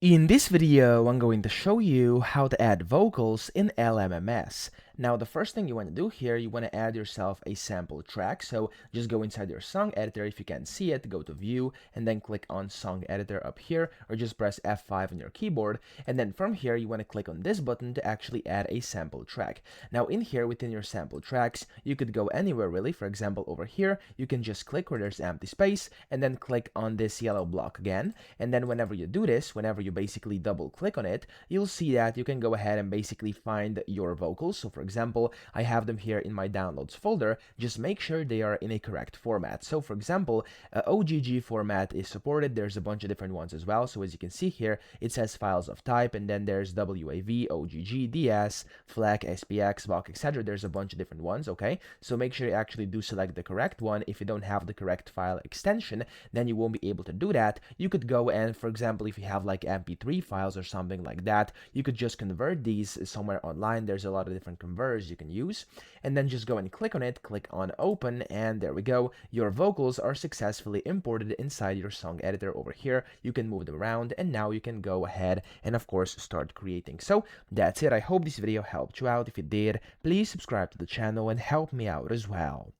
In this video, I'm going to show you how to add vocals in LMMS. Now, the first thing you want to do here, you want to add yourself a sample track. So just go inside your song editor. If you can't see it, go to view and then click on song editor up here, or just press F5 on your keyboard. And then from here, you want to click on this button to actually add a sample track. Now in here, within your sample tracks, you could go anywhere really. For example, over here, you can just click where there's empty space and then click on this yellow block again. And then whenever you do this, whenever you basically double click on it, you'll see that you can go ahead and basically find your vocals. So for example, I have them here in my downloads folder. Just make sure they are in a correct format. So for example, OGG format is supported. There's a bunch of different ones as well. So as you can see here, it says files of type, and then there's WAV, OGG, DS, FLAC, SPX, VOC, etc. There's a bunch of different ones, okay? So make sure you actually do select the correct one. If you don't have the correct file extension, then you won't be able to do that. You could go and, for example, if you have like MP3 files or something like that, you could just convert these somewhere online. There's a lot of different converters you can use, and then just go and click on it, click on open, and there we go. Your vocals are successfully imported inside your song editor over here. You can move them around, and now you can go ahead and of course start creating. So that's it. I hope this video helped you out. If it did, please subscribe to the channel and help me out as well.